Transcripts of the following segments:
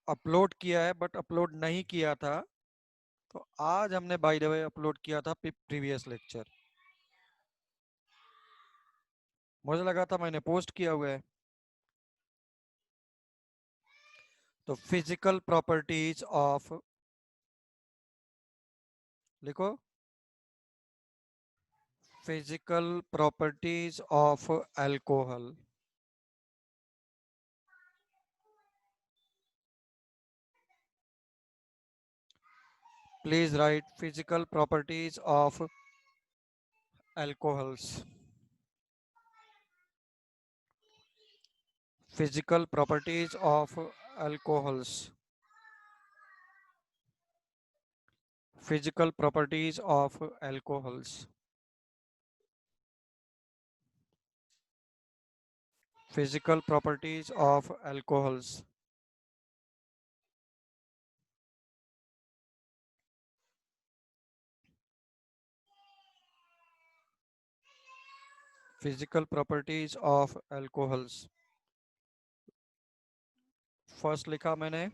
Upload किया है but upload नहीं किया था, तो आज हमने बाय द वे अपलोड किया था प्रीवियस लेक्चर। मुझे लगा था मैंने पोस्ट किया हुआ है। तो फिजिकल प्रॉपर्टीज ऑफ, लिखो, physical properties of alcohol. Please right physical properties of alcohols. Physical properties of alcohols. Physical properties of alcohols. Physical properties of alcohols. Physical properties of alcohols. First लिखा मैंने,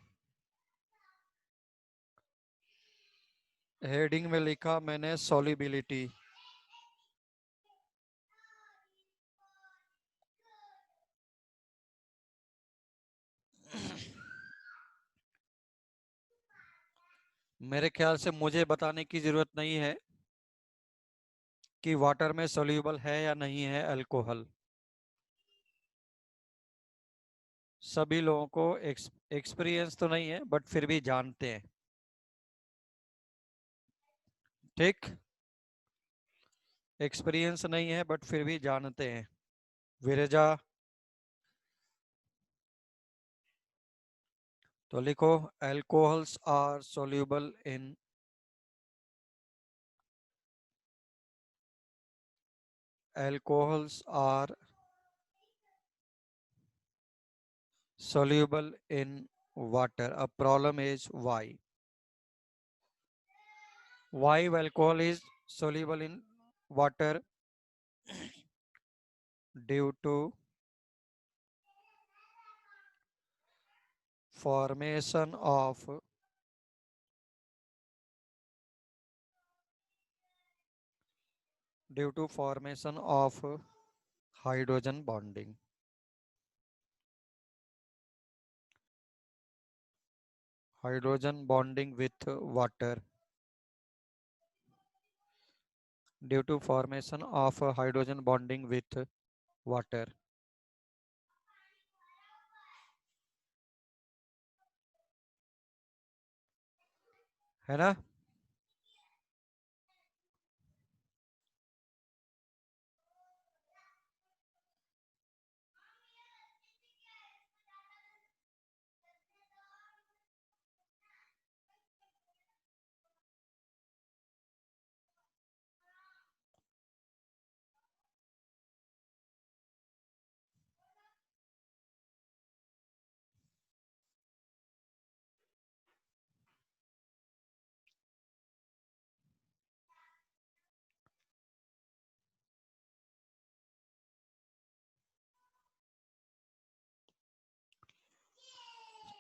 heading में लिखा मैंने solubility. मेरे ख्याल से मुझे बताने की जरूरत नहीं है कि वाटर में सोल्यूबल है या नहीं है अल्कोहल। सभी लोगों को एक्सपीरियंस तो नहीं है बट फिर भी जानते हैं। ठीक, एक्सपीरियंस नहीं है बट फिर भी जानते हैं। विरजा, तो लिखो, alcohols are soluble in, alcohols are soluble in water. A problem is why. Why alcohol is soluble in water? Due to formation of hydrogen bonding. Hydrogen bonding with water. Due to formation of hydrogen bonding with water. है ना?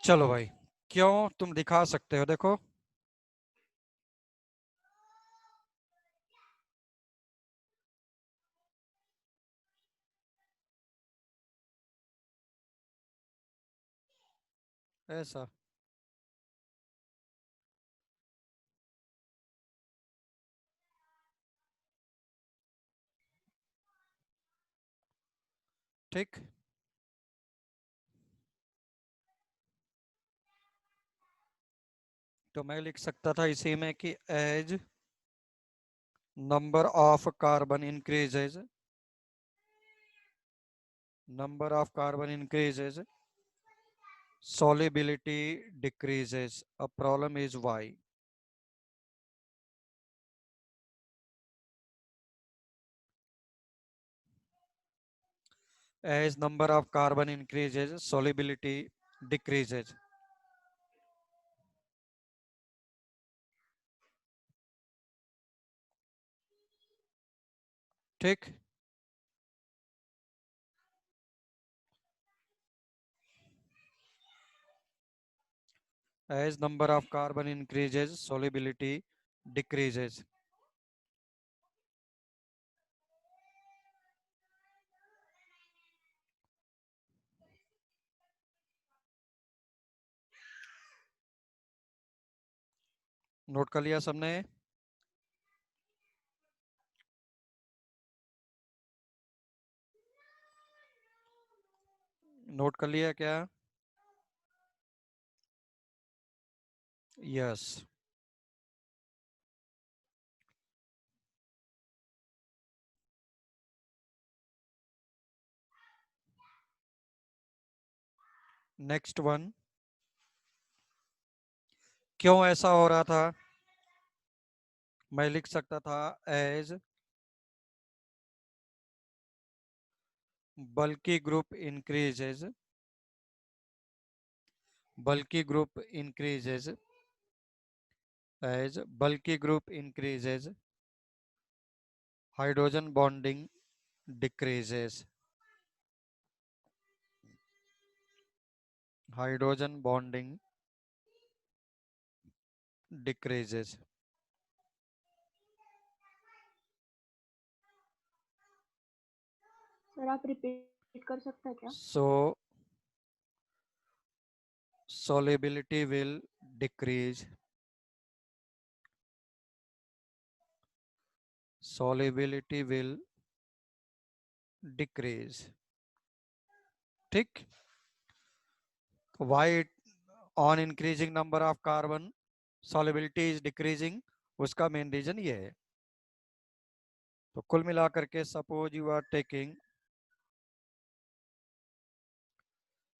चलो भाई, क्यों, तुम दिखा सकते हो, देखो। ऐसा, ठीक। तो मैं लिख सकता था इसी में कि as number of carbon increases, number of carbon increases, solubility decreases. A problem is why. As number of carbon increases, solubility decreases. ठीक, As number of carbon increases, solubility decreases. Note कर लिया सबने? नोट कर लिया क्या? Yes. Next one. क्यों ऐसा हो रहा था? मैं लिख सकता था as bulky group increases, bulky group increases, as bulky group increases, hydrogen bonding decreases. Hydrogen bonding decreases. Sir आप रिपीट कर सकते हैं क्या? So solubility will decrease. Solubility will decrease. ठीक. Why on increasing number of carbon solubility is decreasing? उसका main reason ये है. तो कुल मिलाकर के suppose you are taking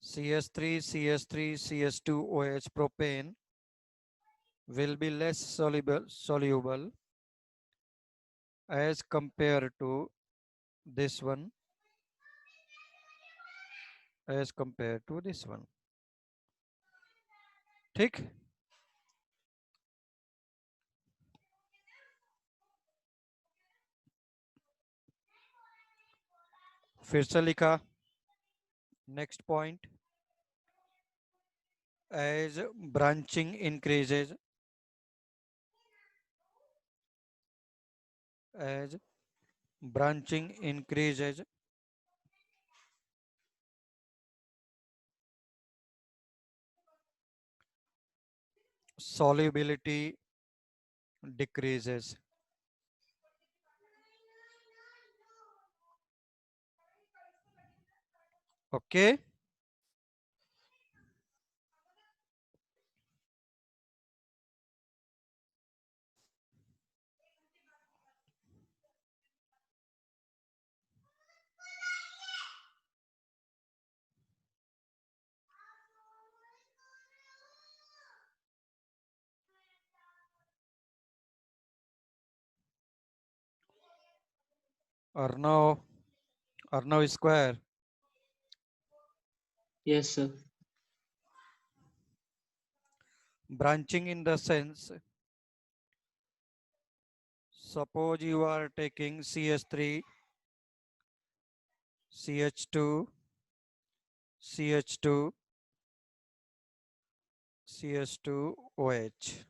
CH3 CH3 CH2OH propane will be less soluble as compared to this one, as compared to this one. ठीक. फिर से लिखा. Next point. as branching increases, as branching increases, solubility decreases. Okay. Arnav, Arnav square. Yes, sir. Branching in the sense, suppose you are taking CH3, CH2, CH2, CH2OH.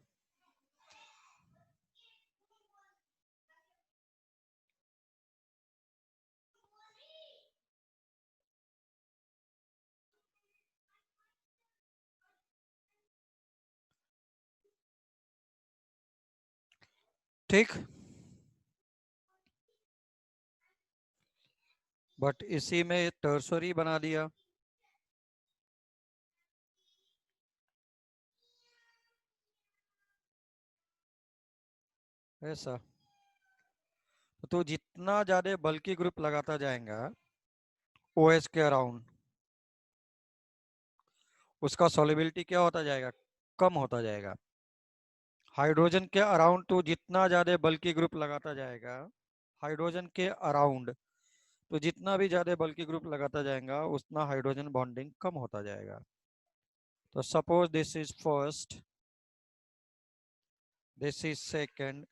ठीक. But इसी में tertiary बना दिया. ऐसा. तो जितना ज्यादा बल्कि ग्रुप लगाता जाएगा OH के अराउंड, उसका सॉल्युबिलिटी क्या होता जाएगा? कम होता जाएगा. हाइड्रोजन के अराउंड तो जितना ज्यादा बल्कि ग्रुप लगाता जाएगा, हाइड्रोजन के अराउंड तो जितना भी ज्यादा बल्कि ग्रुप लगाता जाएगा उतना हाइड्रोजन बॉन्डिंग कम होता जाएगा. तो suppose this is first, this is second,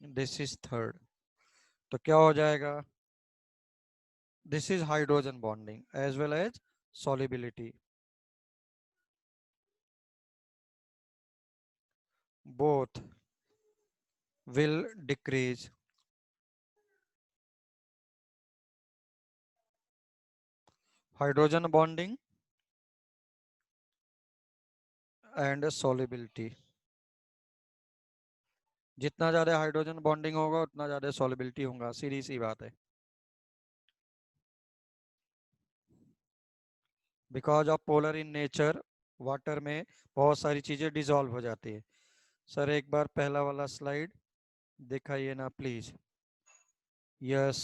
this is third. तो क्या हो जाएगा? This is hydrogen bonding as well as solubility. both will decrease. Hydrogen bonding and solubility. जितना ज्यादा हाइड्रोजन बॉन्डिंग होगा उतना ज्यादा सॉल्युबिलिटी होगा, सीधी सी बात है। Because of polar in nature, water में बहुत सारी चीजें डिसॉल्व हो जाती है। सर एक बार पहला वाला स्लाइड दिखाइए ना प्लीज। यस,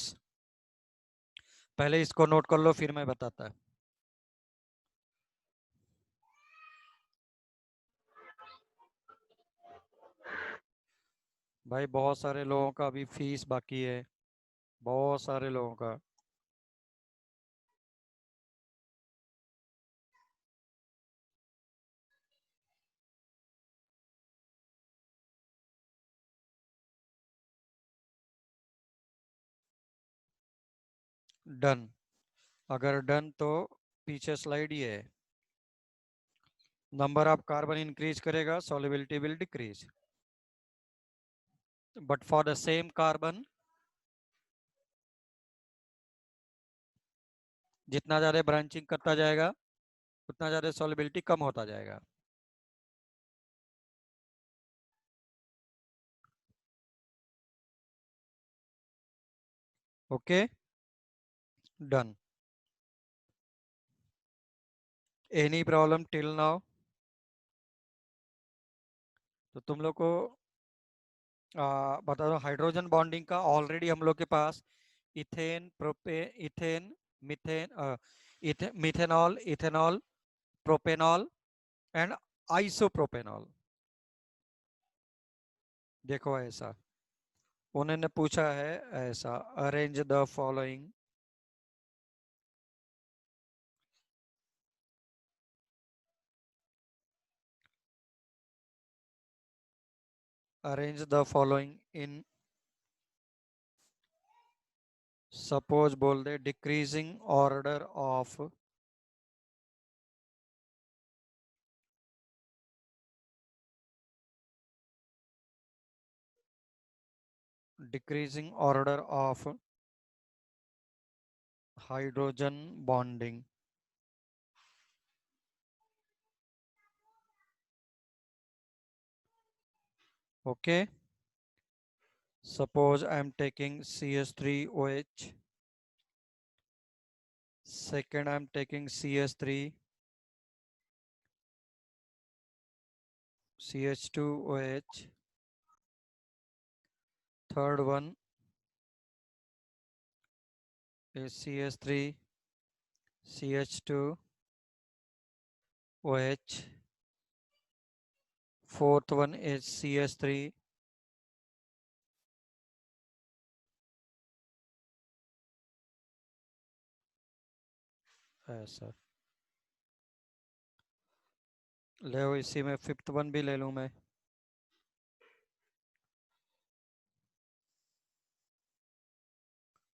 पहले इसको नोट कर लो फिर मैं बताता है। भाई बहुत सारे लोगों का अभी फीस बाकी है, बहुत सारे लोगों का। डन, अगर डन तो पीछे स्लाइड ये है। नंबर ऑफ कार्बन इंक्रीज करेगा, solubility will decrease, but for the same carbon जितना ज्यादा ब्रांचिंग करता जाएगा उतना ज्यादा सॉल्युबिलिटी कम होता जाएगा। Okay, done. Any problem till now? तो तुम लोग को बता दो, हाइड्रोजन बॉन्डिंग का ऑलरेडी हम लोग के पास ethane, propane, ethane, methane, methanol, ethanol, propanol and isopropanol. देखो ऐसा उन्होंने पूछा है, ऐसा arrange the following. Arrange the following in, suppose बोल दे decreasing order of decreasing order of hydrogen bonding. Okay, suppose I am taking CH3OH, second I am taking CH3, CH2OH, third one is CH3, CH2OH, fourth one is CH3, ऐसा ले, इसी में fifth one भी ले लूं मैं।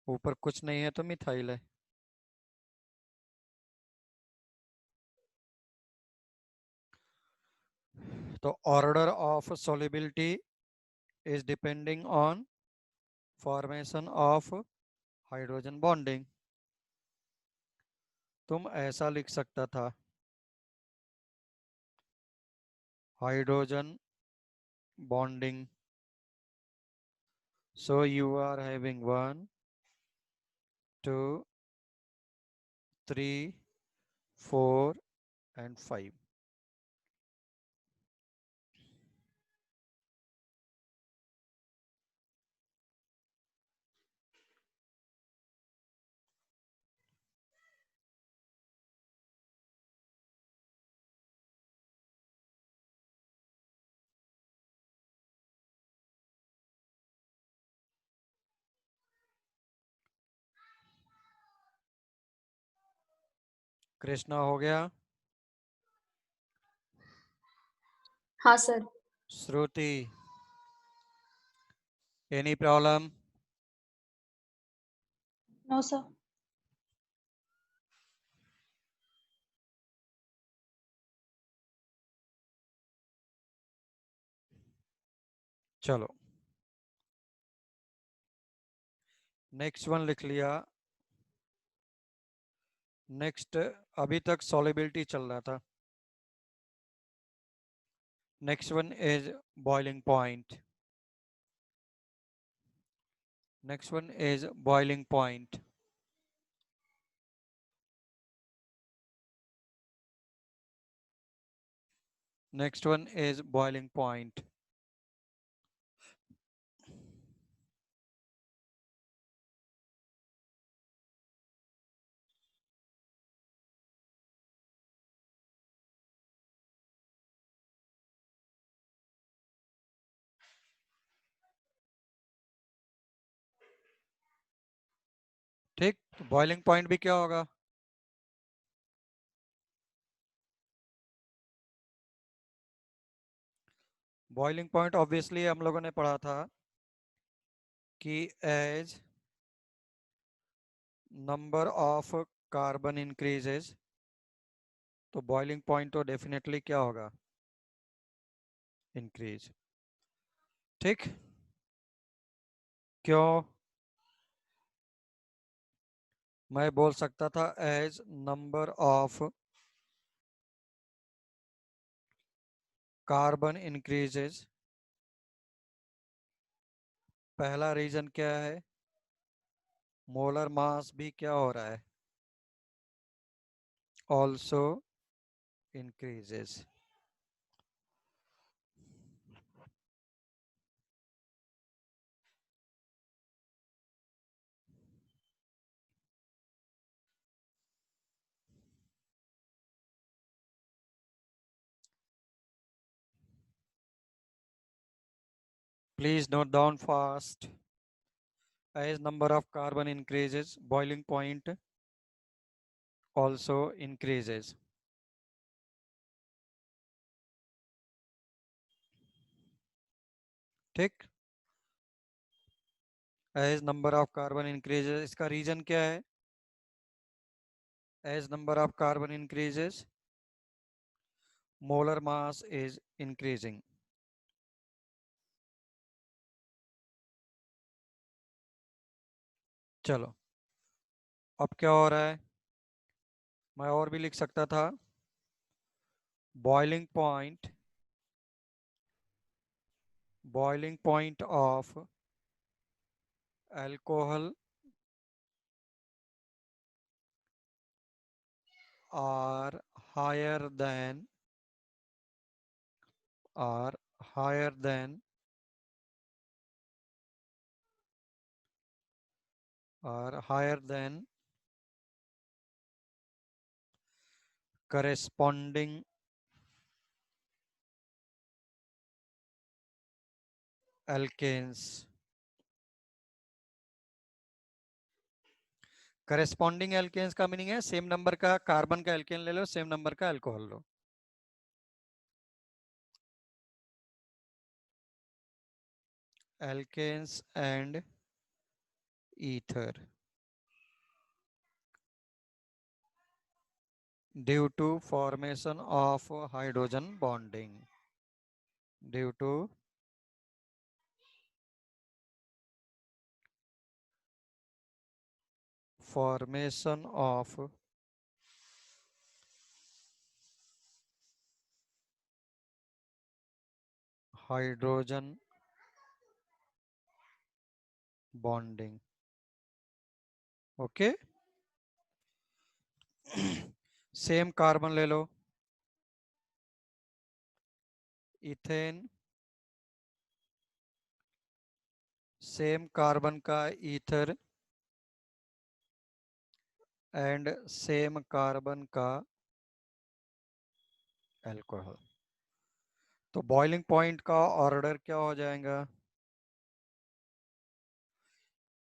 ऊपर कुछ नहीं है तो मिथाइल है। तो order of solubility is depending on formation of hydrogen bonding. तुम ऐसा लिख सकता था, hydrogen bonding, so you are having 1 2 3 4 and 5। Krishna हो गया? हाँ sir. Shruti, any problem? No sir. चलो नेक्स्ट वन लिख लिया। नेक्स्ट, अभी तक सॉलिबिलिटी चल रहा था। Next one is boiling point. Next one is boiling point. Next one is boiling point. ठीक, तो बॉइलिंग पॉइंट भी क्या होगा? बॉइलिंग पॉइंट ऑब्वियसली हम लोगों ने पढ़ा था कि as number of carbon increases, तो बॉइलिंग पॉइंट तो डेफिनेटली क्या होगा? इंक्रीज। ठीक, क्यों? मैं बोल सकता था as number of carbon increases. पहला रीजन क्या है? मोलर मास भी क्या हो रहा है? Also increases. Please note down fast. As number of carbon increases, boiling point also increases. ठीक, as number of carbon increases, इसका रीजन क्या है? As number of carbon increases, molar mass is increasing. चलो, अब क्या हो रहा है? मैं और भी लिख सकता था। Boiling point of alcohol are higher than are higher than are higher than corresponding alkanes. Corresponding alkanes का मीनिंग है सेम नंबर का कार्बन का एल्केन ले लो, सेम नंबर का अल्कोहल लो। Alkanes and ether due to formation of hydrogen bonding, due to formation of hydrogen bonding. Okay, same carbon ले लो, इथेन, सेम कार्बन का ईथर एंड सेम कार्बन का अल्कोहल। तो बॉइलिंग पॉइंट का order क्या हो जाएगा?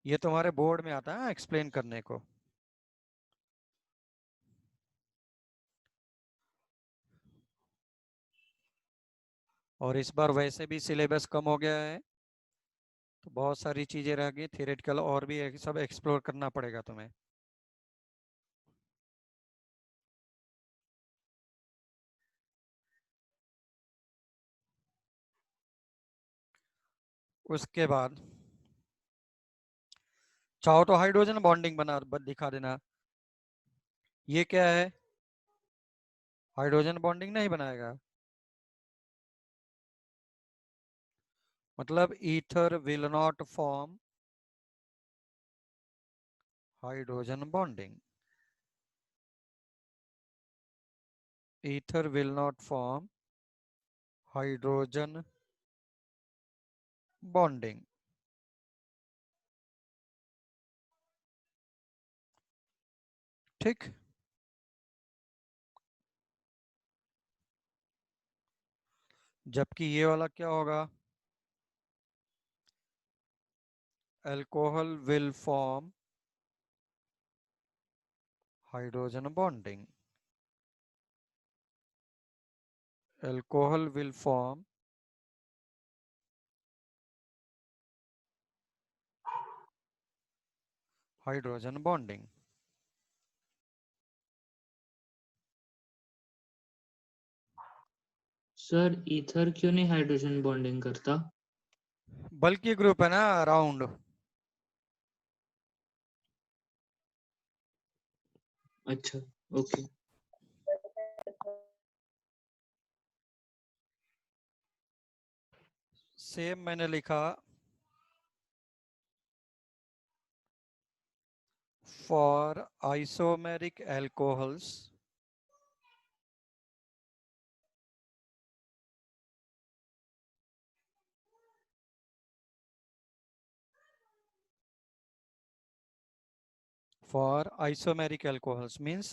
ये तुम्हारे बोर्ड में आता है एक्सप्लेन करने को। और इस बार वैसे भी सिलेबस कम हो गया है, तो बहुत सारी चीजें रह गई थियोरेटिकल, और भी सब एक्सप्लोर करना पड़ेगा तुम्हें। उसके बाद चाहो तो हाइड्रोजन बॉन्डिंग दिखा देना। ये क्या है? हाइड्रोजन बॉन्डिंग नहीं बनाएगा, मतलब ether will not form hydrogen bonding. Ether will not form hydrogen bonding. ठीक। जबकि ये वाला क्या होगा? Alcohol will form hydrogen bonding. Alcohol will form hydrogen bonding. Sir ether क्यों नहीं हाइड्रोजन बॉन्डिंग करता? बल्कि ग्रुप है ना अराउंड। अच्छा, ओके। सेम मैंने लिखा for isomeric alcohols for isomeric alcohols means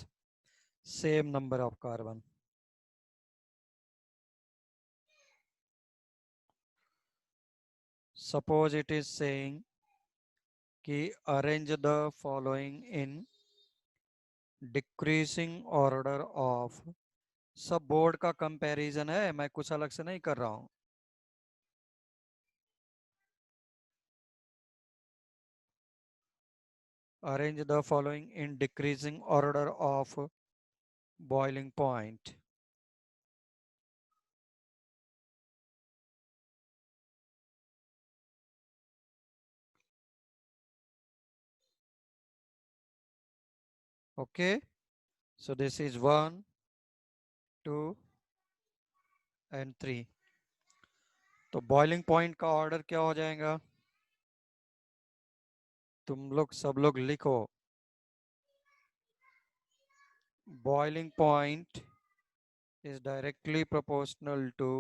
same number of carbon. Suppose it is saying कि arrange the following in decreasing order of, सब बोर्ड का कंपैरिजन है, मैं कुछ अलग से नहीं कर रहा हूं। Arrange the following in decreasing order of boiling point. Okay, so this is 1, 2 and 3. तो बॉइलिंग पॉइंट का ऑर्डर क्या हो जाएगा? तुम लोग सब लोग लिखो, boiling point is directly proportional to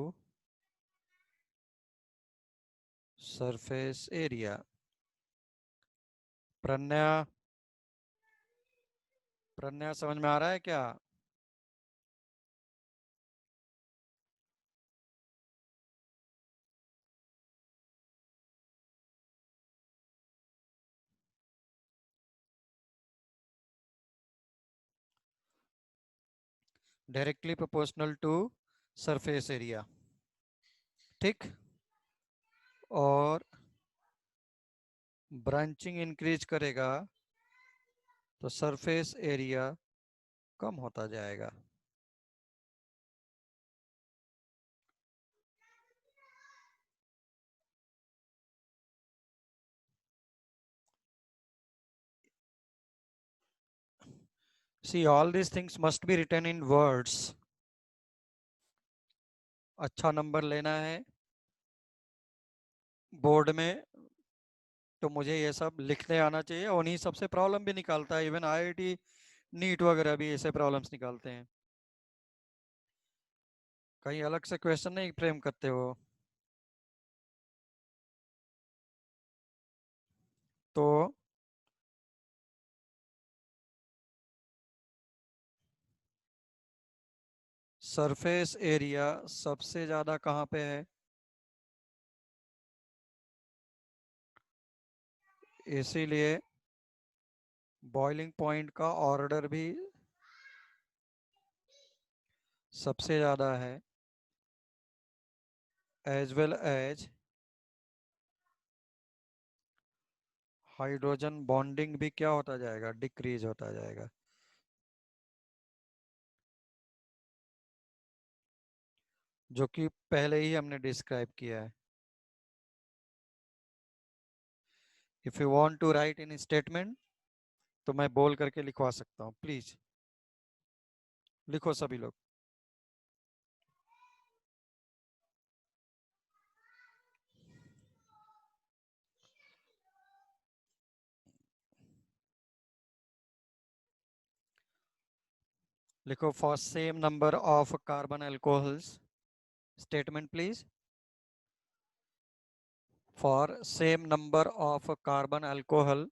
surface area. प्रन्या, प्रन्या समझ में आ रहा है क्या? Directly proportional to surface area. ठीक। और ब्रांचिंग इंक्रीज करेगा तो सरफेस एरिया कम होता जाएगा। See, all these things must be written in words. अच्छा नंबर लेना है बोर्ड में तो मुझे ये सब लिखने आना चाहिए, उन्हीं सबसे प्रॉब्लम भी निकालता है। इवन आईआईटी नीट वगैरह भी ऐसे प्रॉब्लम्स निकालते हैं, कहीं अलग से क्वेश्चन नहीं फ्रेम करते हो। तो सरफेस एरिया सबसे ज्यादा कहाँ पे है? इसीलिए बॉइलिंग पॉइंट का ऑर्डर भी सबसे ज्यादा है, as well as hydrogen bonding भी क्या होता जाएगा? डिक्रीज होता जाएगा, जो कि पहले ही हमने डिस्क्राइब किया है। If you want to write in statement तो मैं बोल करके लिखवा सकता हूँ, प्लीज लिखो सभी लोग। लिखो for same number of carbon alcohols, statement please. For same number of carbon alcohol,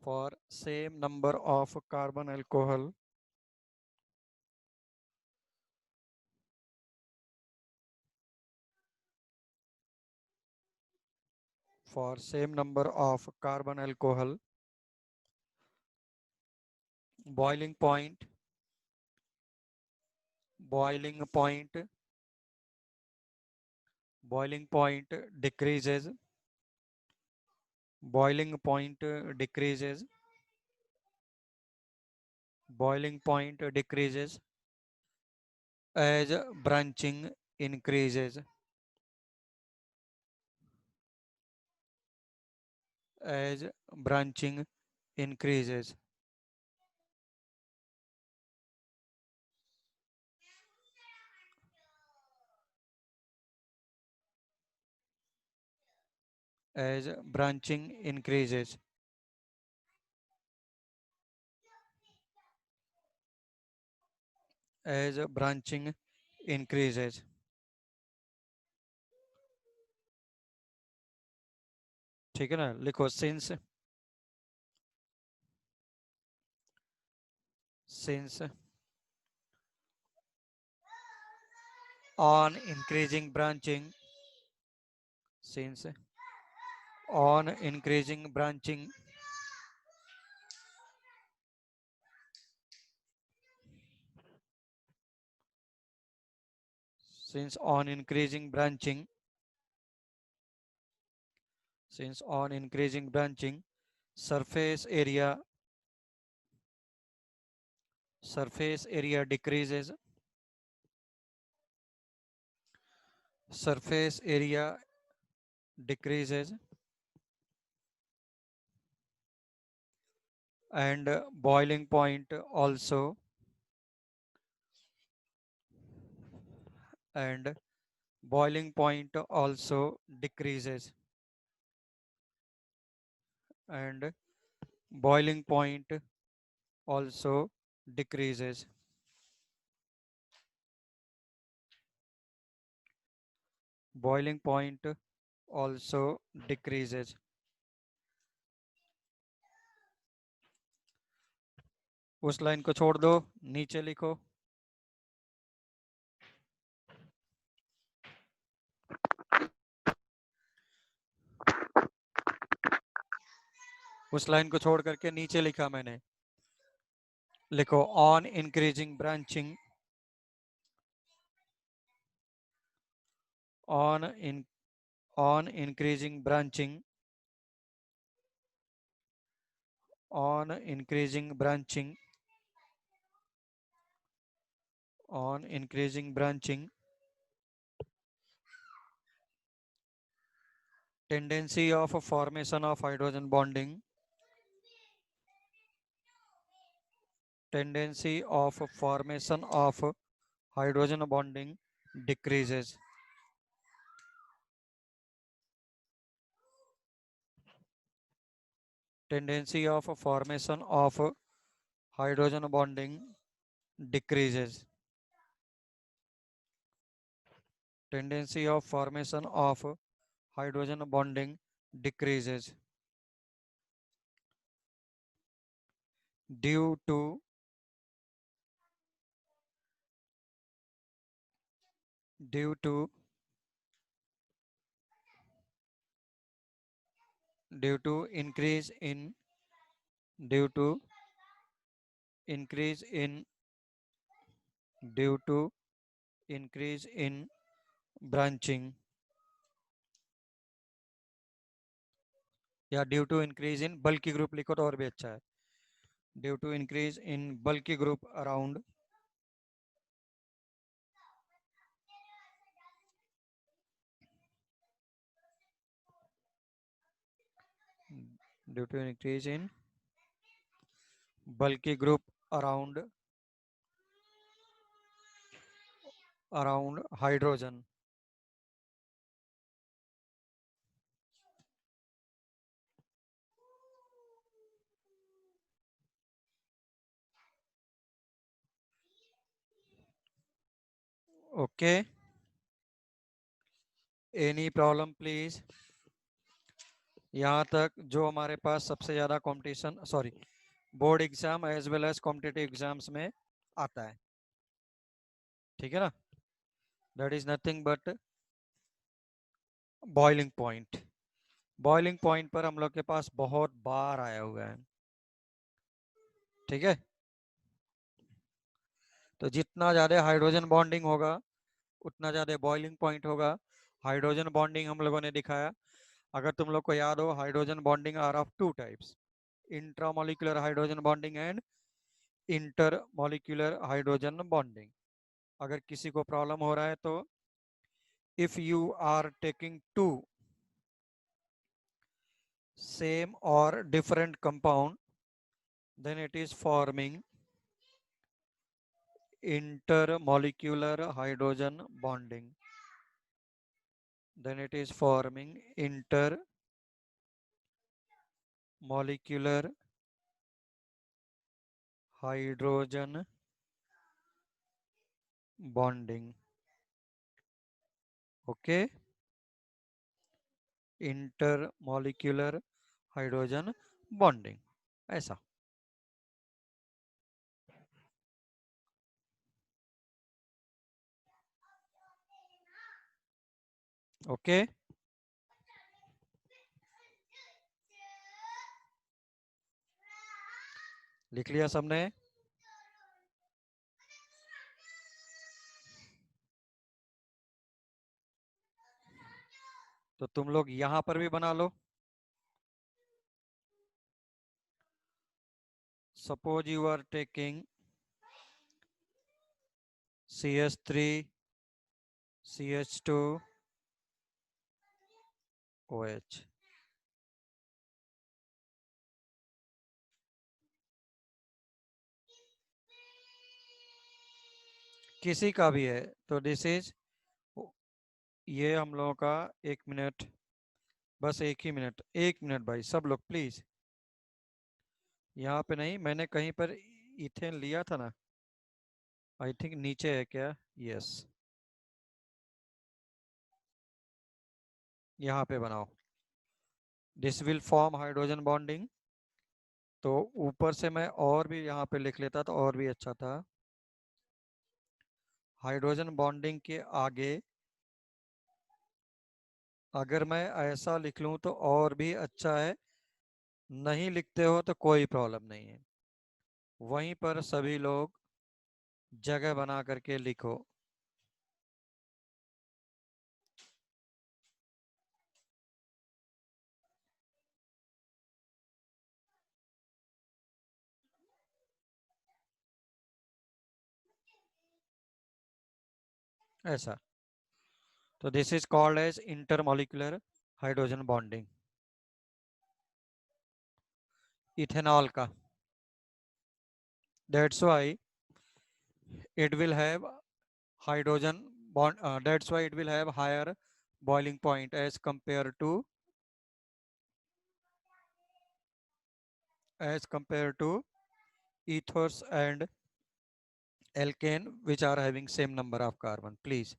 for same number of carbon alcohol, for same number of carbon alcohol, boiling point, boiling point, boiling point decreases, boiling point decreases, boiling point decreases as branching increases, as branching increases. As branching increases. As branching increases. ठीक है ना, लिखो since on increasing branching, since on increasing branching, since on increasing branching, since on increasing branching, surface area decreases, surface area decreases, and boiling point also, and boiling point also decreases, and boiling point also decreases. Boiling point also decreases. उस line को छोड़ दो, नीचे लिखो। उस line को छोड़ करके नीचे लिखा मैंने, लिखो on increasing branching, on increasing branching, on increasing branching, on increasing branching, tendency of formation of hydrogen bonding, tendency of formation of hydrogen bonding decreases. Tendency of formation of hydrogen bonding decreases. Tendency of formation of hydrogen bonding decreases due to increase in due to increase in branching, या due to increase in बल्कि group लिखो तो और भी अच्छा है, due to increase in बल्कि group around due to increase in bulky group around hydrogen. Okay, any problem please? यहाँ तक जो हमारे पास सबसे ज़्यादा competition board exam as well as competitive exams में आता है, ठीक है ना? That is nothing but boiling point. Boiling point पर हम लोग के पास बहुत बार आया हुआ है, ठीक है? तो जितना ज़्यादा हाइड्रोजन बॉन्डिंग होगा उतना ज़्यादा बॉइलिंग पॉइंट होगा। हाइड्रोजन बॉन्डिंग हम लोगों ने दिखाया, अगर तुम लोग को याद हो, hydrogen bonding are of two types, intramolecular hydrogen bonding and intermolecular hydrogen bonding. अगर किसी को प्रॉब्लम हो रहा है तो if you are taking two same or different compound, then it is forming intermolecular hydrogen bonding. Then it is forming intermolecular hydrogen bonding. Okay, intermolecular hydrogen bonding, ऐसा। Okay, लिख लिया सबने? तो तुम लोग यहां पर भी बना लो। Suppose you are taking CH3 CH2 OH, किसी का भी है तो दिस इज, ये हम लोगों का 1 मिनट, बस 1 ही मिनट, 1 मिनट भाई, सब लोग प्लीज। यहाँ पे नहीं, मैंने कहीं पर इथेन लिया था ना, आई थिंक नीचे है क्या? यस, यहाँ पे बनाओ। This will form hydrogen bonding. तो ऊपर से मैं और भी यहाँ पे लिख लेता तो और भी अच्छा था। हाइड्रोजन बॉन्डिंग के आगे अगर मैं ऐसा लिख लूँ तो और भी अच्छा है, नहीं लिखते हो तो कोई प्रॉब्लम नहीं है, वहीं पर सभी लोग जगह बना करके लिखो। ऐसा, तो this is called as intermolecular hydrogen bonding. इथेनॉल का, that's why it will have hydrogen bond, that's why it will have higher boiling point as compared to ethers and alkane which are having same number of carbon. Please,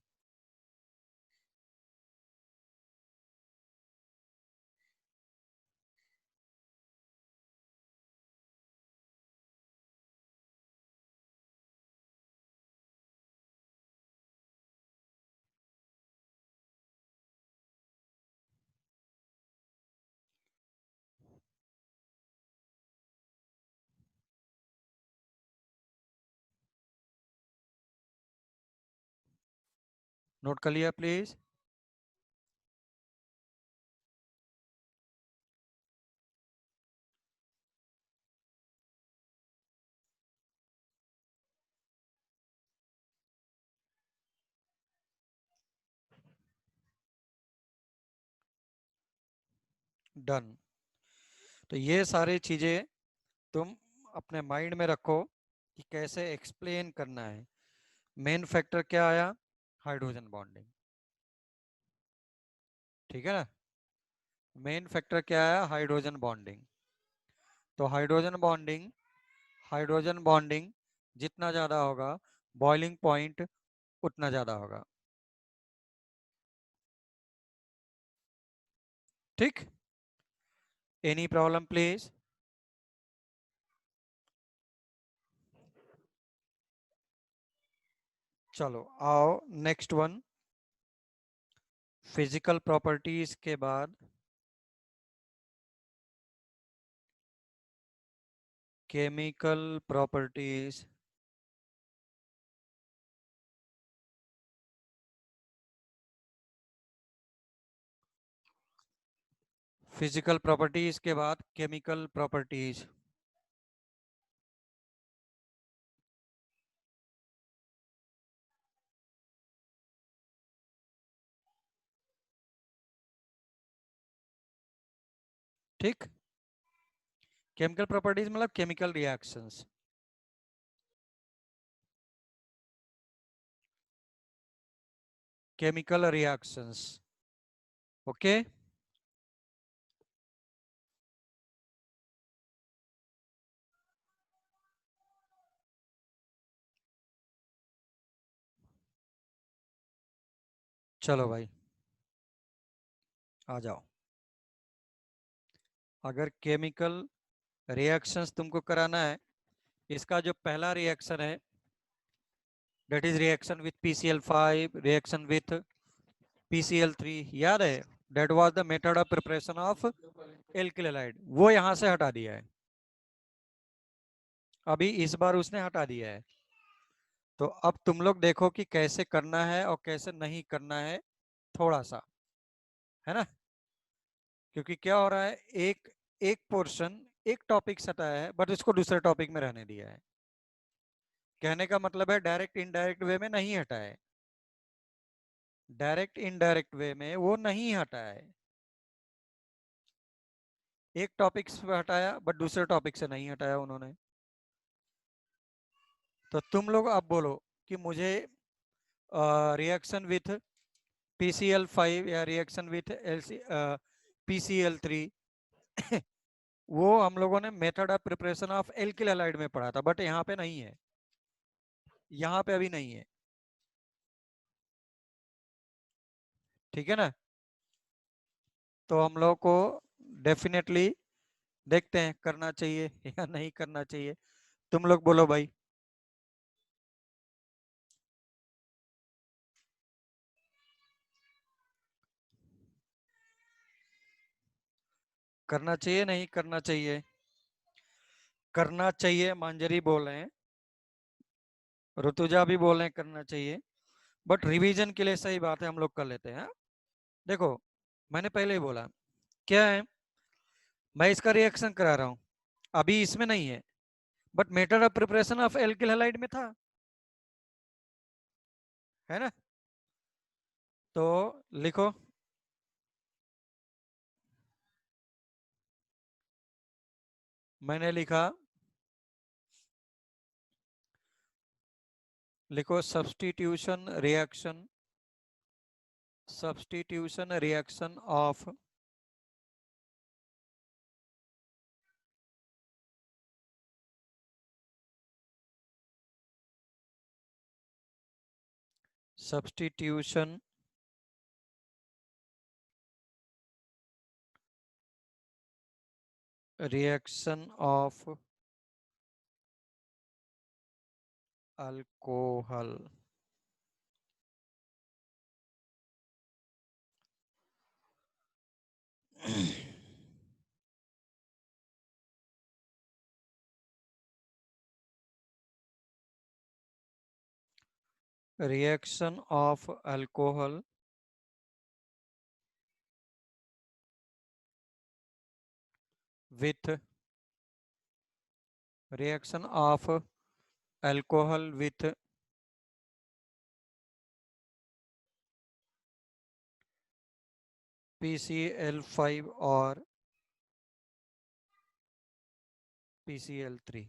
note कर लिया please? Done. तो ये सारी चीजें तुम अपने mind में रखो कि कैसे एक्सप्लेन करना है। मेन फैक्टर क्या आया? Hydrogen bonding. ठीक है ना? मेन फैक्टर क्या आया? Hydrogen bonding. तो हाइड्रोजन बॉन्डिंग जितना ज्यादा होगा, बॉइलिंग पॉइंट उतना ज्यादा होगा। ठीक? Any problem please? चलो आओ नेक्स्ट वन। फिजिकल प्रॉपर्टीज के बाद केमिकल प्रॉपर्टीज। फिजिकल प्रॉपर्टीज के बाद केमिकल प्रॉपर्टीज। ठीक? केमिकल प्रॉपर्टीज मतलब chemical reactions. Chemical reactions. Okay? चलो भाई आ जाओ। अगर केमिकल रिएक्शंस तुमको कराना है, इसका जो पहला रिएक्शन है that is reaction with PCl5, reaction with PCl3, याद है? that was the method of preparation of alkyl halide। वो यहां से हटा दिया है, अभी इस बार उसने हटा दिया है। तो अब तुम लोग देखो कि कैसे करना है और कैसे नहीं करना है, थोड़ा सा, है ना? क्योंकि क्या हो रहा है, एक एक पोर्शन, एक टॉपिक हटाया है बट इसको दूसरे टॉपिक में रहने दिया है। कहने का मतलब है डायरेक्ट इनडायरेक्ट वे में नहीं हटा है, डायरेक्ट इनडायरेक्ट वे में वो नहीं हटा है। एक टॉपिक से हटाया बट दूसरे टॉपिक से नहीं हटाया उन्होंने। तो तुम लोग अब बोलो कि मुझे रिएक्शन विथ PCl5 या रिएक्शन विथ PCl3 वो हम लोगों ने method of preparation of alkyl halide में पढ़ा था, बट यहाँ पे नहीं है, यहाँ पे अभी नहीं है। ठीक है ना? तो हम लोग को डेफिनेटली देखते हैं करना चाहिए या नहीं करना चाहिए। तुम लोग बोलो भाई। करना चाहिए नहीं करना चाहिए? करना चाहिए, मांजरी बोल रहे हैं, ऋतुजा भी बोल रहे हैं करना चाहिए, बट रिवीजन के लिए सही बात है, हम लोग कर लेते हैं। हाँ? देखो, मैंने पहले ही बोला क्या है, मैं इसका रिएक्शन करा रहा हूं, अभी इसमें नहीं है, but method of preparation of alkyl halide में था, है ना? तो लिखो, मैंने लिखा, लिखो substitution reaction of substitution reaction of alcohol. Reaction of alcohol with reaction of alcohol with PCl5 और PCl3.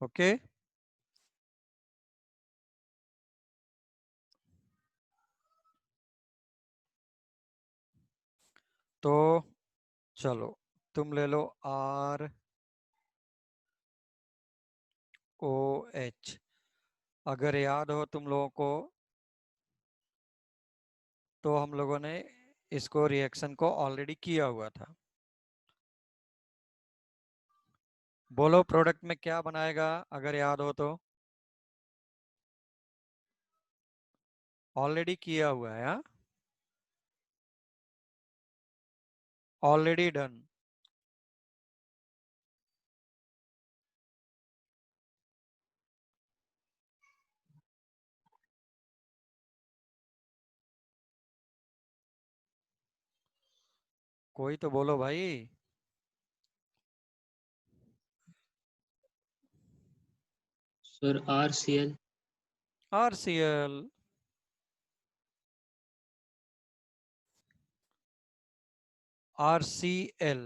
ओके, तो चलो तुम ले लो ROH। अगर याद हो तुम लोगों को तो हम लोगों ने इसको रिएक्शन को ऑलरेडी किया हुआ था। बोलो प्रोडक्ट में क्या बनाएगा अगर याद हो तो। ऑलरेडी किया हुआ है, ऑलरेडी डन। कोई तो बोलो भाई। Sir RCl। RCl। RCl।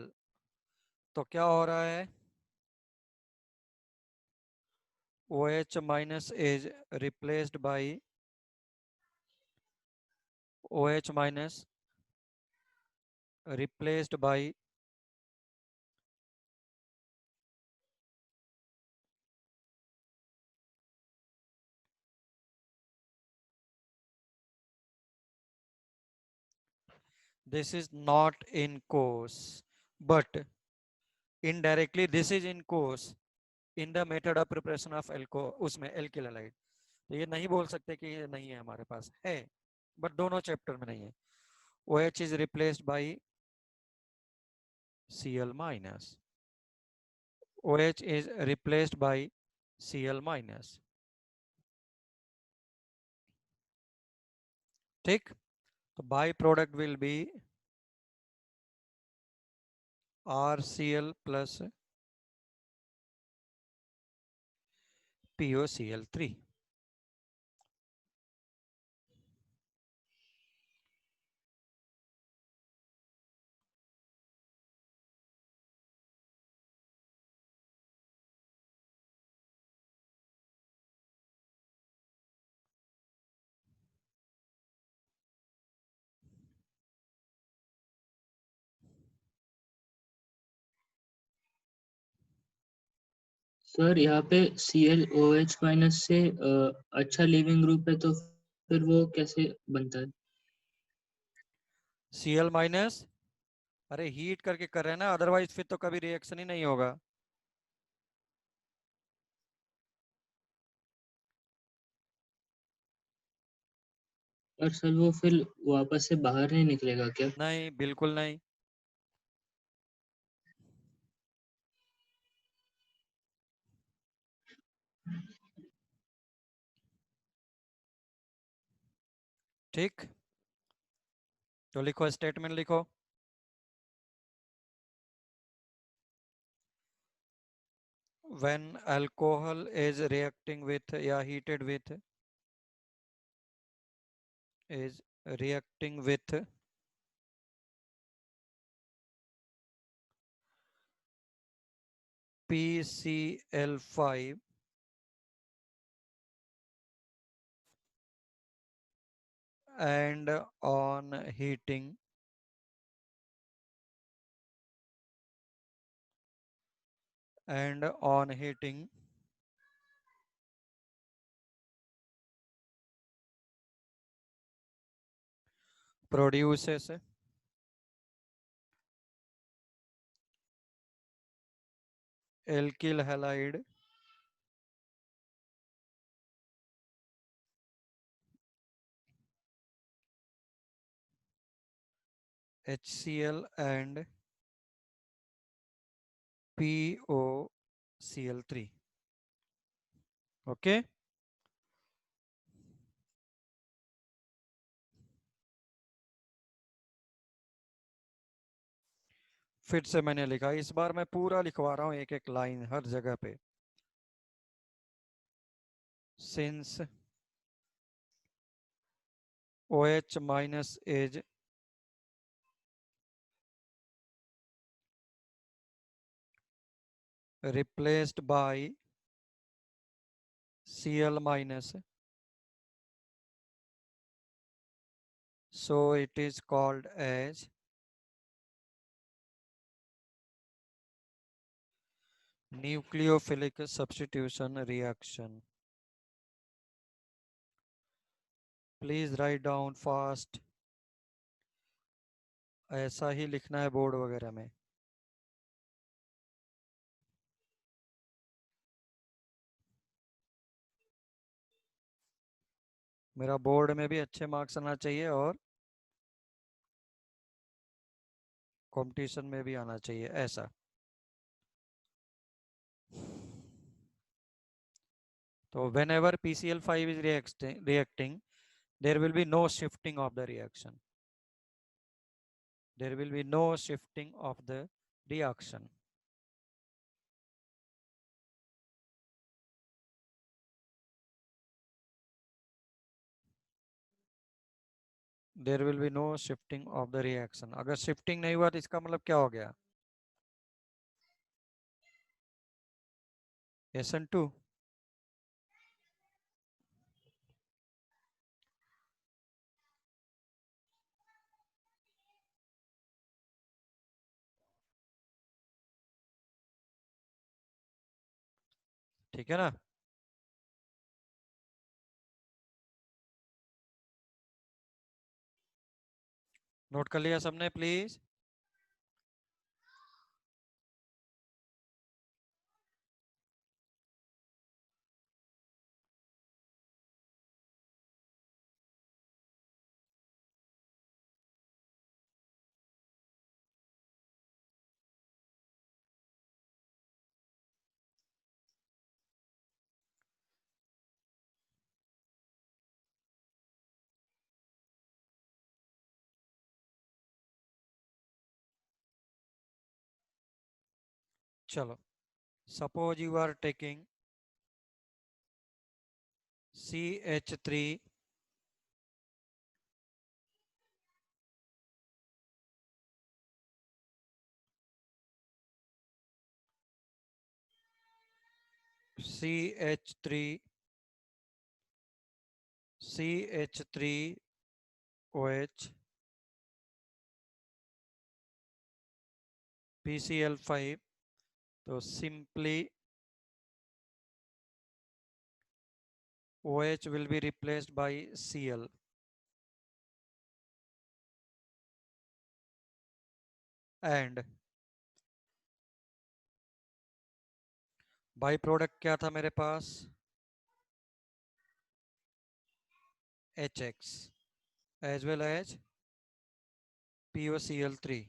तो क्या हो रहा है, OH minus is replaced by OH minus replaced by this is not in course, but indirectly this is in course in the method of preparation of उसमें alkyl halide। तो ये नहीं बोल सकते कि ये नहीं है, हमारे पास है बट दोनों चैप्टर में नहीं है। OH is replaced by Cl minus। OH is replaced by Cl minus। ठीक, तो by product will be RCl plus POCl3। Sir यहाँ पे ClOH माइनस से अच्छा लीविंग ग्रुप है तो फिर वो कैसे बनता है? Cl माइनस, अरे हीट करके कर रहे हैं ना, अदरवाइज फिर तो कभी रिएक्शन ही नहीं होगा। और सर वो फिर वापस से बाहर नहीं निकलेगा क्या? नहीं, बिल्कुल नहीं। ठीक, तो लिखो, स्टेटमेंट लिखो। when alcohol is reacting with या heated with is reacting with PCl5 and on heating produces alkyl halide HCl and POCl3। Okay, फिर से मैंने लिखा, इस बार मैं पूरा लिखवा रहा हूं, एक एक लाइन हर जगह पे। Since OH minus is replaced by Cl minus, so it is called as nucleophilic substitution reaction. Please write down fast. ऐसा ही लिखना है बोर्ड वगैरह में. मेरा बोर्ड में भी अच्छे मार्क्स आना चाहिए और कंपटीशन में भी आना चाहिए ऐसा. तो whenever PCl5 is reacting, there will be no shifting of the reaction. There will be no shifting of the reaction. There will be no shifting of the reaction. अगर shifting नहीं हुआ तो इसका मतलब क्या हो गया? SN2. ठीक है ना? नोट कर लिया सबने प्लीज. चलो, suppose you are taking CH3 CH3 CH3OH PCl5. तो simply OH will be replaced by Cl and by product क्या था मेरे पास? HX as well as POCl3.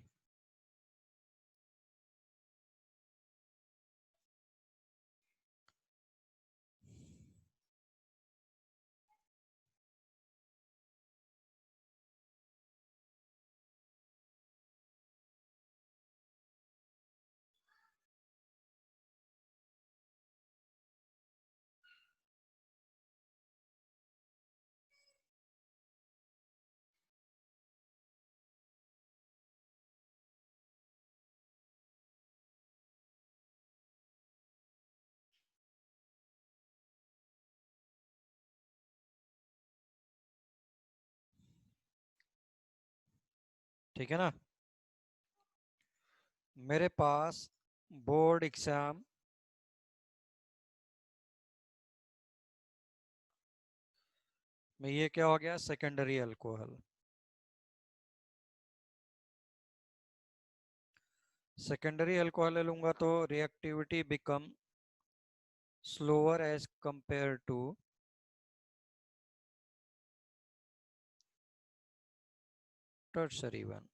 ठीक है ना? मेरे पास बोर्ड एग्जाम में ये क्या हो गया? Secondary alcohol. सेकेंडरी अल्कोहल लूंगा तो reactivity become slower as compare to tertiary one.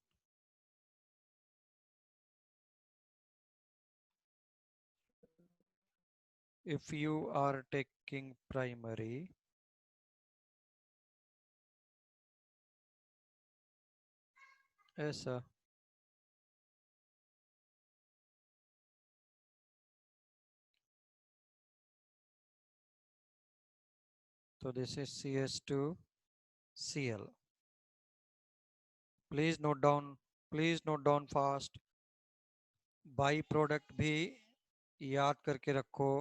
If you are taking primary, ऐसा. So this is CH2Cl. Please note down. Please note down fast. By product भी याद करके रखो।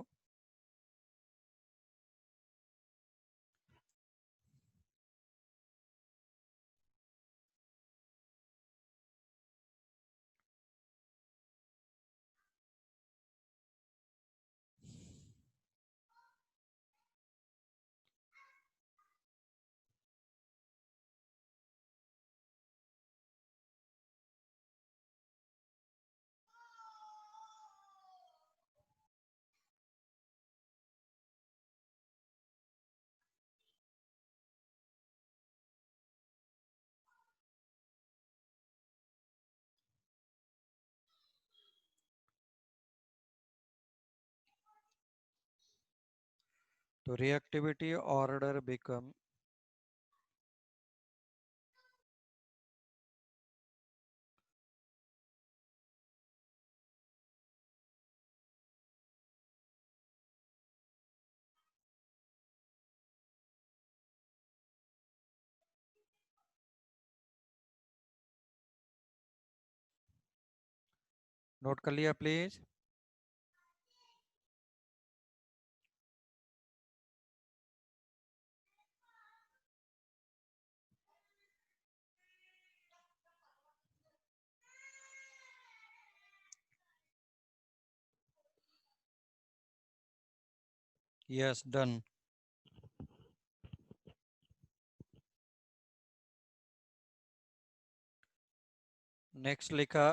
तो reactivity order become नोट कर लिया प्लीज। Yes done. नेक्स्ट लिखा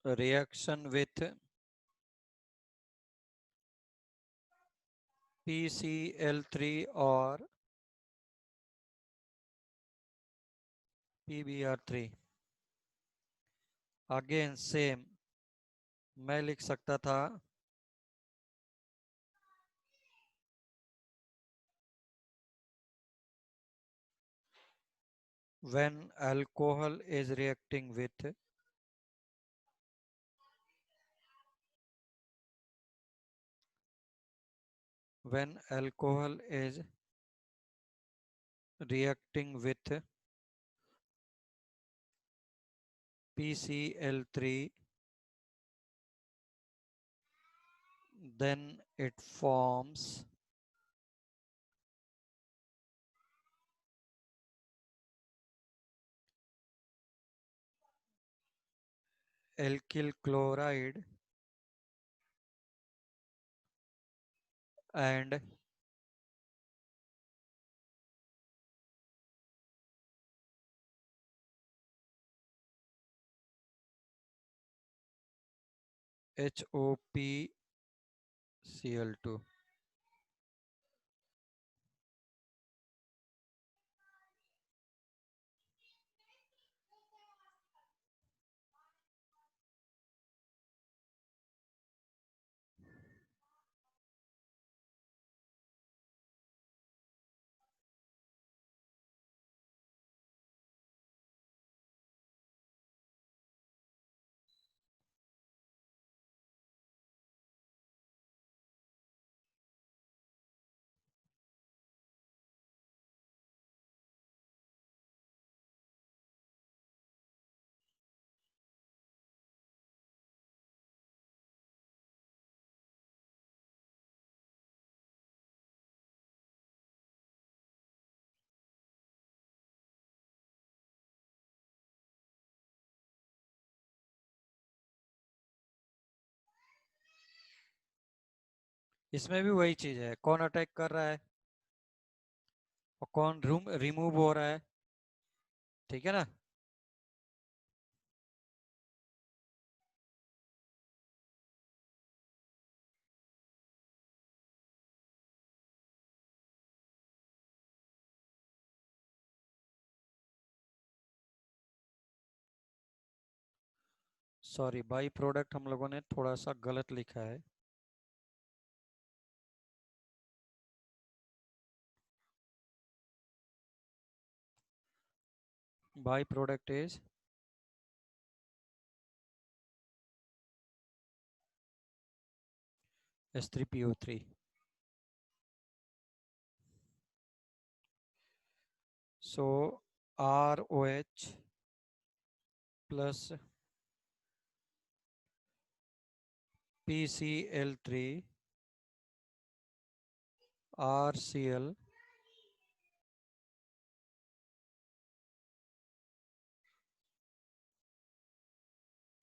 reaction with PCl3 और PBr3। अगेन सेम मैं लिख सकता था when alcohol is reacting with when alcohol is reacting with PCl3 then it forms alkyl chloride and HOPCl2। इसमें भी वही चीज है, कौन अटैक कर रहा है और कौन रिमूव हो रहा है। ठीक है ना। सॉरी बाई प्रोडक्ट हम लोगों ने थोड़ा सा गलत लिखा है। By product is H3PO3। So ROH plus PCl3 RCl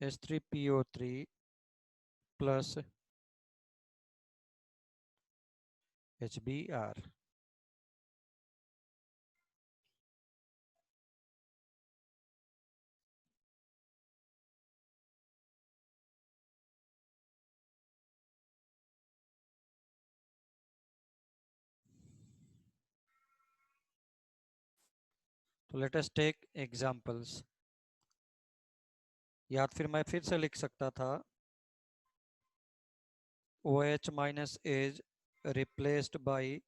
H3PO3 plus HBr। तो लेट अस टेक एग्जांपल्स। या फिर मैं फिर से लिख सकता था OH minus is replaced by,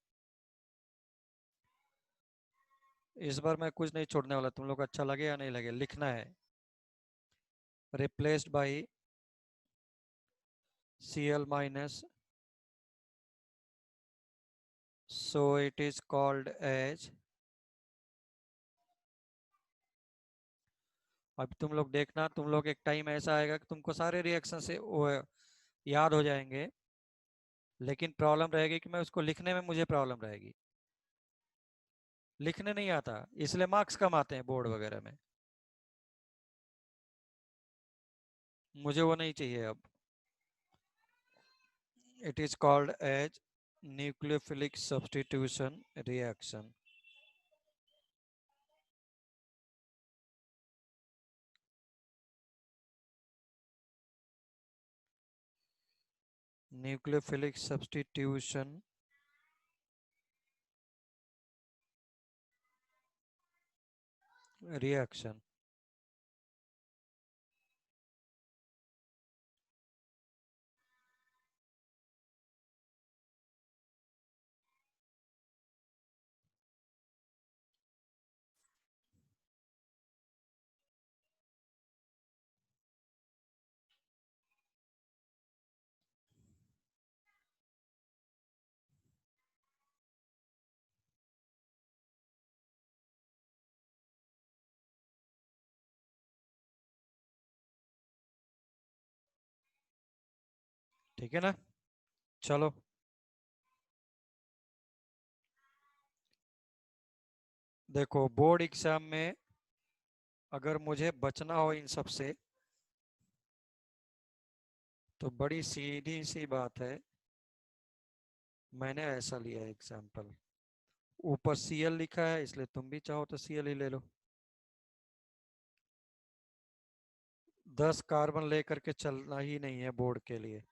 इस बार मैं कुछ नहीं छोड़ने वाला, तुम लोग अच्छा लगे या नहीं लगे लिखना है। Replaced by Cl minus, so it is called as। अब तुम लोग देखना, तुम लोग एक टाइम ऐसा आएगा कि तुमको सारे रिएक्शन से वो याद हो जाएंगे, लेकिन प्रॉब्लम रहेगी कि मैं उसको लिखने में मुझे प्रॉब्लम रहेगी, लिखने नहीं आता, इसलिए मार्क्स कम आते हैं बोर्ड वगैरह में। मुझे वो नहीं चाहिए अब। It is called as nucleophilic substitution reaction. Nucleophilic substitution reaction. ठीक है ना? चलो, देखो बोर्ड एग्जाम में अगर मुझे बचना हो इन सब से तो बड़ी सीधी सी बात है, मैंने ऐसा लिया है एग्जाम्पल। ऊपर Cl लिखा है, इसलिए तुम भी चाहो तो Cl ही ले लो। 10 कार्बन लेकर के चलना ही नहीं है बोर्ड के लिए,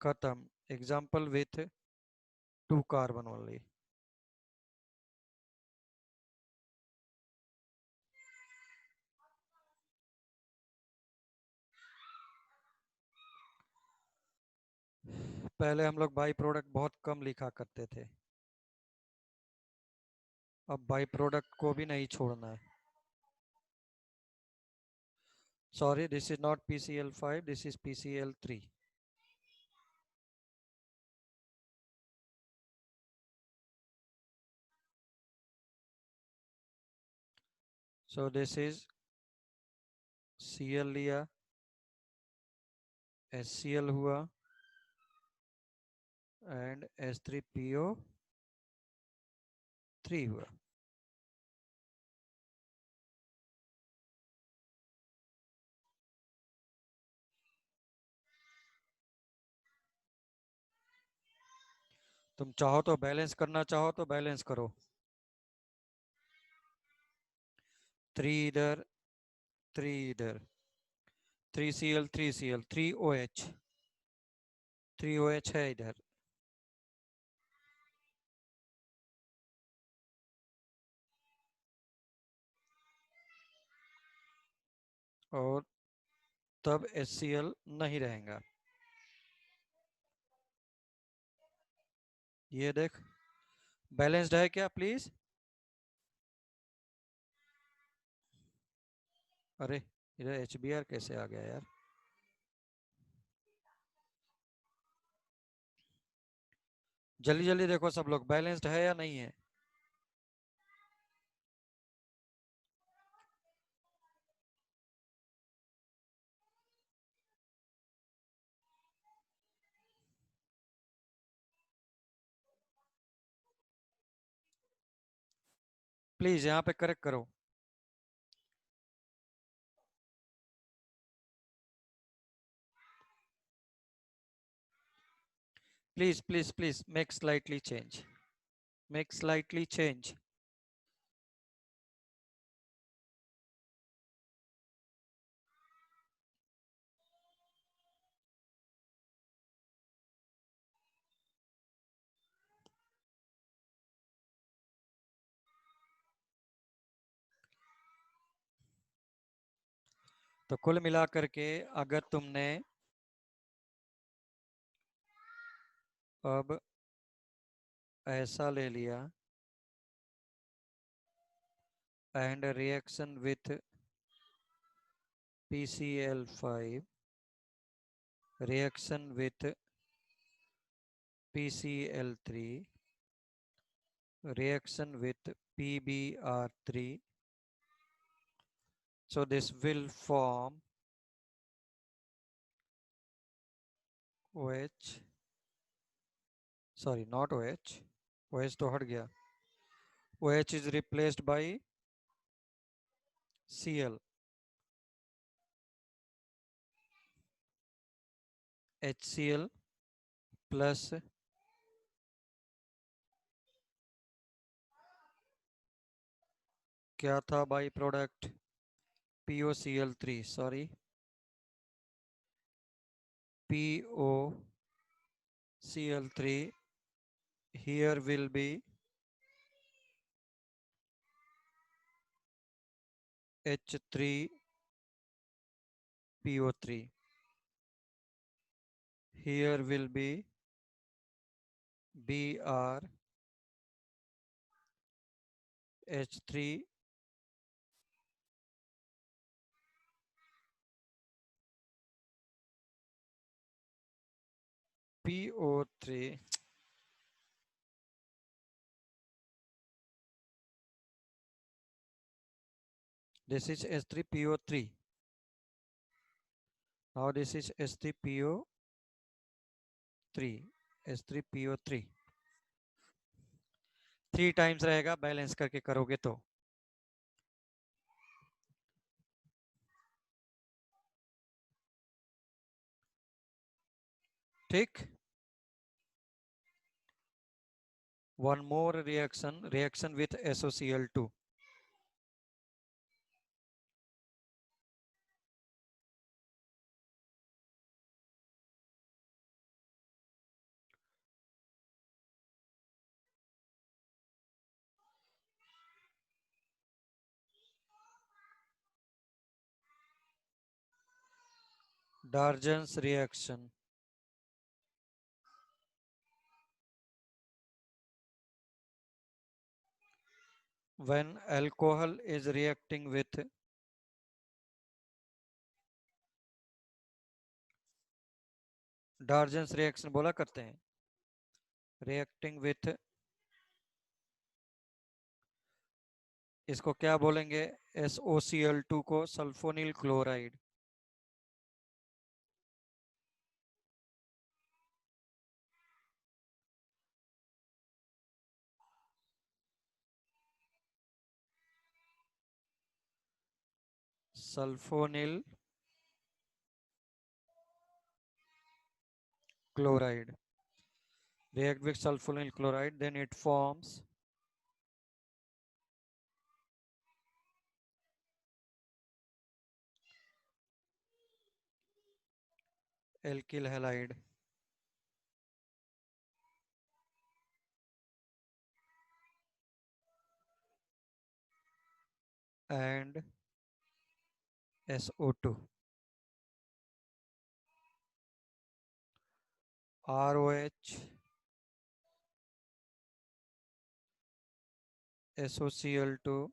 खत्म। Example with 2 carbon only. पहले हम लोग बाई प्रोडक्ट बहुत कम लिखा करते थे, अब बाई प्रोडक्ट को भी नहीं छोड़ना है। Sorry, this is not PCl5, this is PCl3। So this is Cl लिया, HCl हुआ एंड H3PO3 हुआ। तुम चाहो तो बैलेंस करना चाहो तो बैलेंस करो, 3 इधर 3 इधर, 3Cl 3Cl 3OH, 3OH है इधर, और तब HCl नहीं रहेगा। ये देख, बैलेंस्ड है क्या प्लीज? अरे इधर HBr कैसे आ गया यार? जल्दी जल्दी देखो सब लोग, बैलेंस्ड है या नहीं है? प्लीज यहाँ पे करेक्ट करो। Please please please make slightly change, make slightly change. तो कुल मिलाकर के अगर तुमने अब ऐसा ले लिया and reaction with PCl5, reaction with PCl3, reaction with PbR3, so this will form OH, sorry not OH, OH तो हट गया, OH is replaced by Cl, HCl plus क्या था by product, POCl3, sorry POCl3, here will be H3PO3, here will be BrH3 PO3, this is H3PO3, now this is H3PO3, H3PO3 3 times रहेगा, balance करके करोगे तो। ठीक, one more reaction, reaction with SOCl2, Darjan's reaction, when alcohol is reacting with Darjan's reaction बोला करते हैं, reacting with, इसको क्या बोलेंगे, SOCl2 को sulphonyl chloride, sulphonyl chloride, react with sulfonyl chloride, then it forms alkyl halide, and SO2, ROH, SOCl2,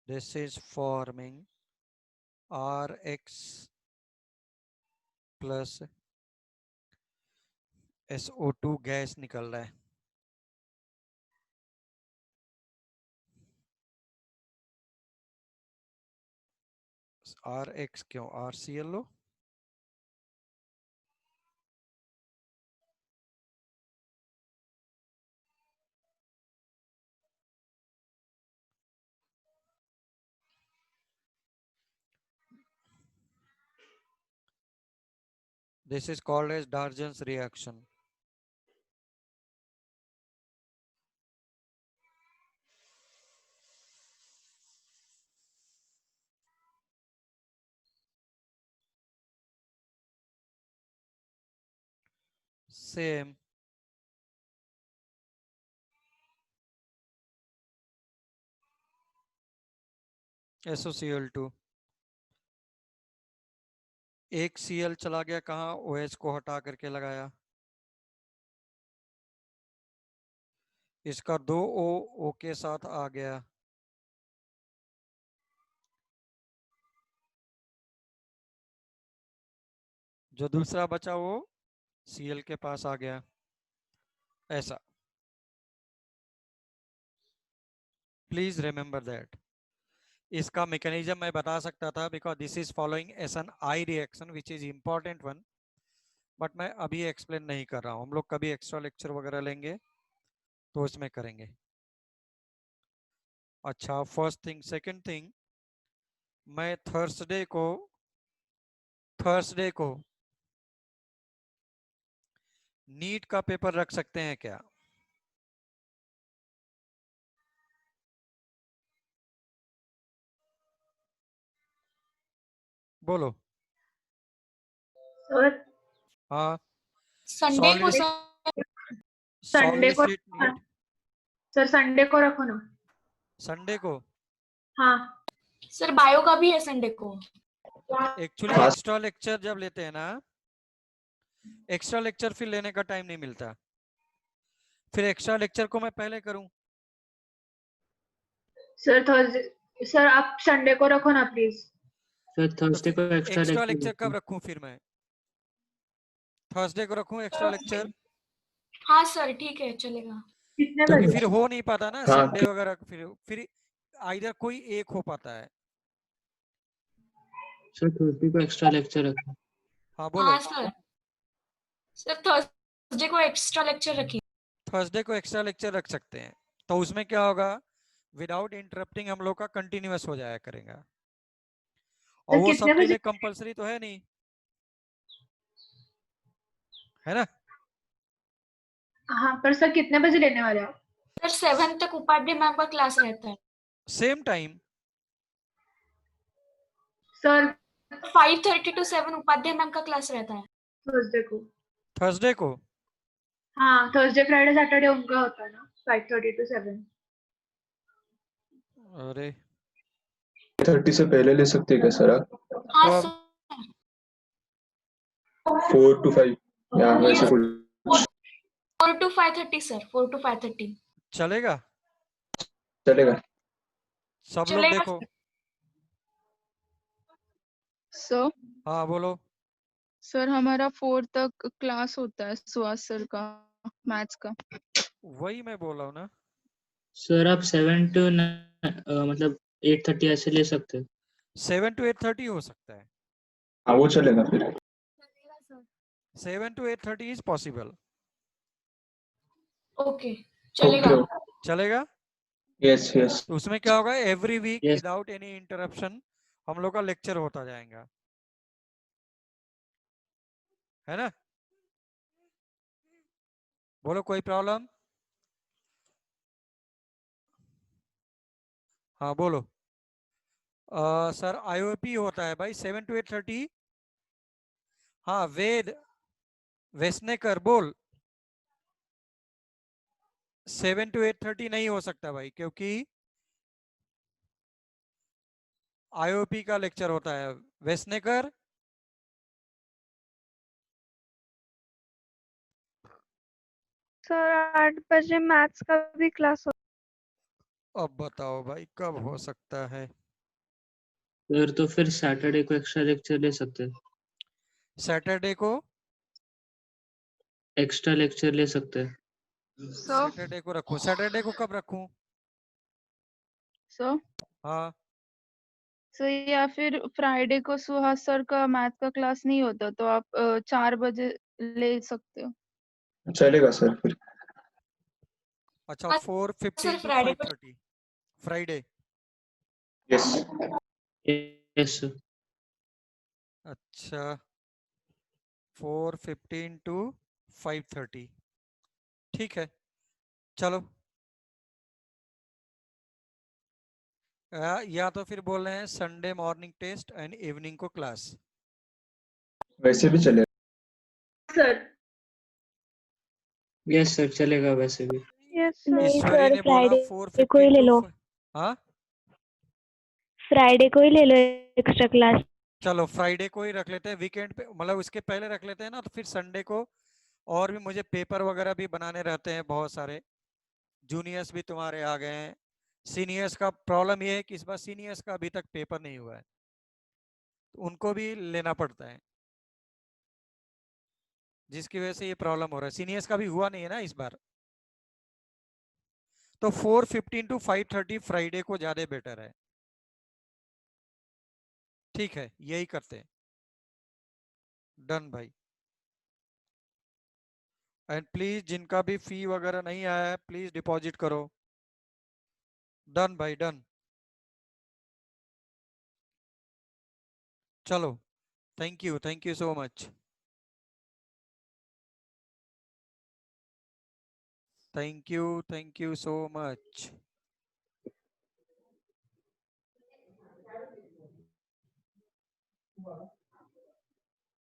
this is forming RX plus SO2 gas निकल रहा है, RX क्यों, RCl low, This is called as Darjan's reaction. Same. SOCl2, एक Cl चला गया कहाँ, OH को हटा करके लगाया, इसका 2 O के साथ आ गया, जो दूसरा बचा वो Cl के पास आ गया, ऐसा। Please remember that. इसका मैकेनिज्म मैं बता सकता था, because this is following SNI reaction which is important one, but मैं अभी एक्सप्लेन नहीं कर रहा हूँ। हम लोग कभी एक्स्ट्रा लेक्चर वगैरह लेंगे तो उसमें करेंगे। अच्छा, फर्स्ट थिंग। सेकंड थिंग, मैं थर्सडे को नीट का पेपर रख सकते हैं क्या? बोलो। सर हाँ, संडे को संडे सॉलिड को स्टेट नीट सर संडे को रखो ना। संडे को। हाँ सर, बायो का भी है संडे को। एक्चुअली एक्स्ट्रा लेक्चर जब लेते हैं ना, एक्स्ट्रा लेक्चर फिर लेने का टाइम नहीं मिलता, फिर एक्स्ट्रा लेक्चर को मैं पहले करूं। सर थर्सडे, सर आप संडे को रखो ना प्लीज। सर तो थर्सडे को एक्स्ट्रा एक्स्ट्रा लेक्चर कब रखूं? फिर मैं थर्सडे को रखूं एक्स्ट्रा लेक्चर? हाँ सर ठीक है, चलेगा। कितने क्योंकि बजे? फिर हो नहीं पाता ना संडे वगैरह, फिर आइदर कोई एक हो पाता है। सर थर्सडे को एक्स्ट्रा लेक्चर रखें। हाँ बोलो। हाँ सर थर्सडे को एक्स्ट्रा लेक्चर रखिए। थर्सडे को एक्स्ट्रा लेक्चर रख सकते हैं, तो उसमें क्या होगा, विदाउट इंटरप्टिंग हम लोग का कंटिन्यूअस हो जाया करेगा, और वो कितने सबके बजे? लिए कंपलसरी तो है नहीं, है ना? हाँ पर सर कितने बजे लेने वाले हो? सर 7 तक उपाध्याय मैम का क्लास रहता है। Same time. Sir 5:30 to 7 Upadhyay ma'am का क्लास रहता है थर्सडे को। थर्सडे को? हाँ थर्सडे फ्राइडे सैटरडे उनका होता है ना, 5:30 to 7। अरे 30 से पहले ले सकते हैं क्या सर आप? हाँ कब? सर 4 to 5 या वैसे कुछ 4 to 5:30 सर, 4 to 5:30 चलेगा? चलेगा? सब लोग चलेगा देखो। सर हाँ बोलो। सर हमारा 4 तक क्लास होता है सुहास सर का, मैथ्स का। वही मैं बोल रहा हूँ ना। सर आप 7 to मतलब 8:30 ऐसे ले सकते हैं। 7 to 8:30 हो सकता है। हाँ वो चलेगा फिर। 7 to 8:30 इज पॉसिबल। ओके चलेगा। ओके चलेगा? यस यस तो उसमें क्या होगा, every week Yes. Without any interruption हम लोग का लेक्चर होता जाएगा, है ना? बोलो, कोई प्रॉब्लम? हाँ बोलो। सर IOP होता है भाई 7 to 8:30। हाँ वेस्नेकर बोल। 7 to 8:30 नहीं हो सकता भाई, क्योंकि IOP का लेक्चर होता है। वेस्नेकर सर 8 बजे मैथ्स का भी क्लास अब बताओ भाई कब हो सकता है? सर तो फिर सैटरडे को एक्स्ट्रा लेक्चर ले सकते हैं। सैटरडे को एक्स्ट्रा लेक्चर ले सकते हैं। सर सैटरडे को रखूं? सैटरडे को कब रखूं? सर हाँ सर या फिर फ्राइडे को सुहास सर का मैथ्स का क्लास नहीं होता तो आप 4 बजे ले सकते हो। चलेगा सर फिर। अच्छा, हाँ, 4:15 to फ्राइडे को 5:30 फ्राइडे। Yes yes sir. अच्छा 4:15 to 5:30। ठीक है, चलो। या तो फिर बोल रहे हैं Sunday morning test and evening को क्लास। वैसे भी चलेगा। सर यस सर, चलेगा वैसे भी। Yes sir. नहीं ईश्वरी सर, ने बोला फ्राइडे को ही 4:15 ले to लो, हाँ फ्राइडे को ही ले लो एक्स्ट्रा क्लास। चलो फ्राइडे को ही रख लेते हैं, वीकेंड पे मतलब उसके पहले रख लेते हैं ना, तो फिर संडे को और भी मुझे पेपर वगैरह भी बनाने रहते हैं बहुत सारे। जूनियर्स भी तुम्हारे आ गए हैं, सीनियर्स का प्रॉब्लम ये है कि इस बार सीनियर्स का अभी तक पेपर नहीं हुआ है, तो उनको भी लेना पड़ता है, जिसकी वजह से ये प्रॉब्लम हो रहा है। सीनियर्स का भी हुआ नहीं है ना इस बार, तो 4:15 to 5:30 फ्राइडे को ज्यादा बेटर है। ठीक है, यही करते हैं। डन भाई। एंड प्लीज जिनका भी फी वगैरह नहीं आया है प्लीज डिपॉजिट करो। डन भाई, डन। चलो, thank you so much, thank you so much.